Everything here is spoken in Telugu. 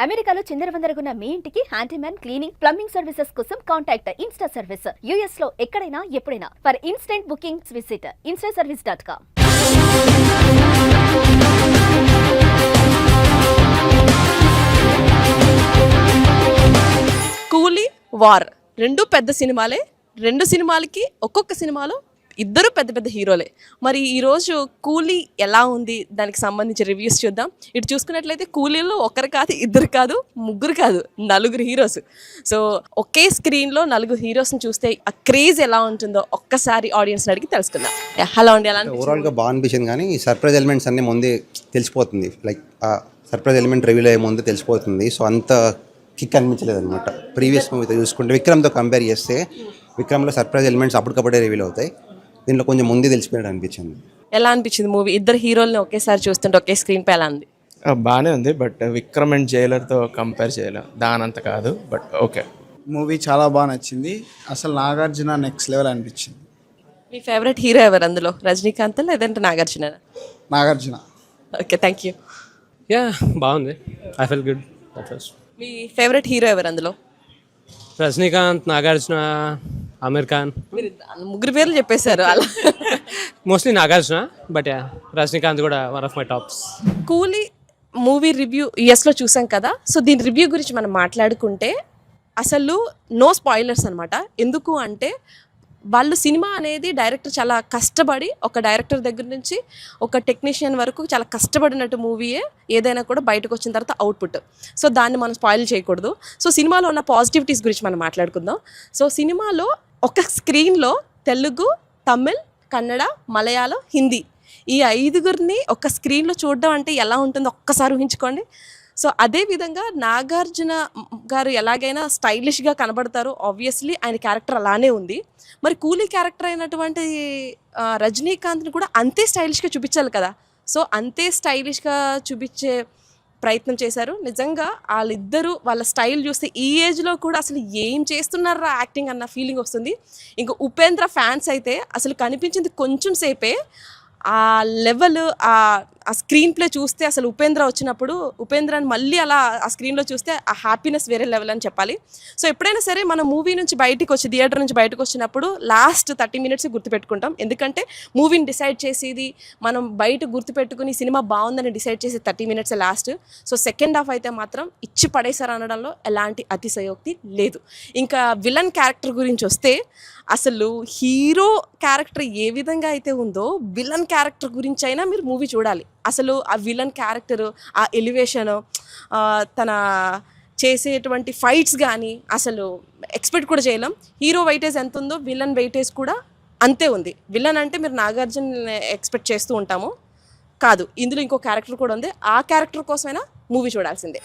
అమెరికాలో చిందరవందరగున్న మీ ఇంటికి హ్యాండీమ్యాన్ క్లీనింగ్ ప్లంబింగ్ సర్వీసెస్ కోసం కాంటాక్ట్ ఇన్స్టా సర్వీస్. యుఎస్ లో ఎక్కడైనా ఎప్పుడైనా. For instant bookings visit instaservice.com. కూలీ, వార్ రెండు పెద్ద సినిమాలే. రెండు సినిమాలకి ఒక్కొక్క సినిమాలో ఇద్దరు పెద్ద పెద్ద హీరోలే. మరి ఈరోజు కూలీ ఎలా ఉంది దానికి సంబంధించి రివ్యూస్ చూద్దాం. ఇటు చూసుకున్నట్లయితే కూలీలో ఒకరు కాదు, ఇద్దరు కాదు, ముగ్గురు కాదు, నలుగురు హీరోస్. సో ఒకే స్క్రీన్లో నలుగురు హీరోస్ని చూస్తే ఆ క్రేజ్ ఎలా ఉంటుందో ఒక్కసారి ఆడియన్స్ అడిగి తెలుసుకుందాం. హలో అండి, ఎలా ఓవరాల్గా బాగా అనిపించింది, కానీ ఈ సర్ప్రైజ్ ఎలిమెంట్స్ అన్నీ ముందే తెలిసిపోతుంది. లైక్ సర్ప్రైజ్ ఎలిమెంట్ రివీల్ అయ్యే ముందే తెలిసిపోతుంది. సో అంత కిక్ అనిపించలేదు అనమాట. ప్రీవియస్ మూవీతో చూసుకుంటే విక్రమ్తో కంపేర్ చేస్తే విక్రమ్లో సర్ప్రైజ్ ఎలిమెంట్స్ అప్పటికప్పుడే రివీల్ అవుతాయి. దీంట్లో కొంచెం ముందే తెలిసిపోయాడు అనిపించింది. ఎలా అనిపించింది మూవీ? ఇద్దరు హీరోల్ని ఒకేసారి చూస్తుంటే ఒకే స్క్రీన్ పై ఎలా ఉంది? బాగానే ఉంది, బట్ విక్రమ్ అండ్ జైలర్తో కంపేర్ చేయలేం, దానంత కాదు, బట్ ఓకే. మూవీ చాలా బాగా నచ్చింది. అసలు నాగార్జున నెక్స్ట్ లెవెల్ అనిపించింది. మీ ఫేవరెట్ హీరో ఎవరు అందులో? రజనీకాంత్ లేదంటే Nagarjuna? Nagarjuna. Okay, thank you. Yeah, బాగుంది. I felt good. మీ ఫేవరెట్ హీరో ఎవరు అందులో? రజనీకాంత్, నాగార్జున, ఆమిర్ ఖాన్. మీరు ముగ్గురు పేర్లు చెప్పేశారు అలా. Mostly Nagarjuna, but yeah Rajinikanth కూడా వన్ ఆఫ్ మై టాప్స్. కూలీ మూవీ రివ్యూ యూఎస్లో చూసాం కదా. సో దీని రివ్యూ గురించి మనం మాట్లాడుకుంటే అసలు నో స్పాయిలర్స్ అనమాట. ఎందుకు అంటే వాళ్ళు సినిమా అనేది డైరెక్టర్ చాలా కష్టపడి, ఒక డైరెక్టర్ దగ్గర నుంచి ఒక టెక్నీషియన్ వరకు చాలా కష్టపడినట్టు మూవీయే ఏదైనా కూడా బయటకు వచ్చిన తర్వాత అవుట్పుట్. సో దాన్ని మనం స్పాయిల్ చేయకూడదు. సో సినిమాలో ఉన్న పాజిటివిటీస్ గురించి మనం మాట్లాడుకుందాం. సో సినిమాలో ఒక స్క్రీన్లో తెలుగు, తమిళ్, కన్నడ, మలయాళం, హిందీ ఈ ఐదుగురిని ఒక స్క్రీన్లో చూడడం అంటే ఎలా ఉంటుందో ఒక్కసారి ఊహించుకోండి. సో అదేవిధంగా నాగార్జున గారు ఎలాగైనా స్టైలిష్గా కనబడతారు. ఆబ్వియస్లీ ఆయన క్యారెక్టర్ అలానే ఉంది. మరి కూలీ క్యారెక్టర్ అయినటువంటి రజనీకాంత్ని కూడా అంతే స్టైలిష్గా చూపించాలి కదా. సో అంతే స్టైలిష్గా చూపించే ప్రయత్నం చేశారు. నిజంగా వాళ్ళిద్దరూ వాళ్ళ స్టైల్ చూస్తే ఈ ఏజ్లో కూడా అసలు ఏం చేస్తున్నారా యాక్టింగ్ అన్న ఫీలింగ్ వస్తుంది. ఇంకా ఉపేంద్ర ఫ్యాన్స్ అయితే అసలు కనిపించింది కొంచెం సేపే. ఆ లెవెల్, ఆ స్క్రీన్ ప్లే చూస్తే అసలు ఉపేంద్రని మళ్ళీ అలా ఆ స్క్రీన్లో చూస్తే ఆ హ్యాపీనెస్ వేరే లెవెల్ అని చెప్పాలి. సో ఎప్పుడైనా సరే మనం మూవీ నుంచి బయటకు వచ్చి థియేటర్ నుంచి బయటకు వచ్చినప్పుడు లాస్ట్ 30 minutes గుర్తుపెట్టుకుంటాం. ఎందుకంటే మూవీని డిసైడ్ చేసేది మనం బయట గుర్తుపెట్టుకుని సినిమా బాగుందని డిసైడ్ చేసి 30 minutes last. So second half అయితే మాత్రం ఇచ్చి పడేశారు అనడంలో ఎలాంటి అతిశయోక్తి లేదు. ఇంకా విలన్ క్యారెక్టర్ గురించి వస్తే అసలు హీరో క్యారెక్టర్ ఏ విధంగా అయితే ఉందో విలన్ క్యారెక్టర్ గురించి అయినా మీరు మూవీ చూడాలి. అసలు ఆ విలన్ క్యారెక్టరు, ఆ ఎలివేషను, తన చేసేటువంటి ఫైట్స్ కానీ అసలు ఎక్స్పెక్ట్ కూడా చేయలేం. హీరో వెయిటేజ్ ఎంత ఉందో విలన్ వెయిటేజ్ కూడా అంతే ఉంది. విలన్ అంటే మీరు నాగార్జున ఎక్స్పెక్ట్ చేస్తూ ఉంటాము, కాదు, ఇందులో ఇంకో క్యారెక్టర్ కూడా ఉంది. ఆ క్యారెక్టర్ కోసమైనా మూవీ చూడాల్సిందే.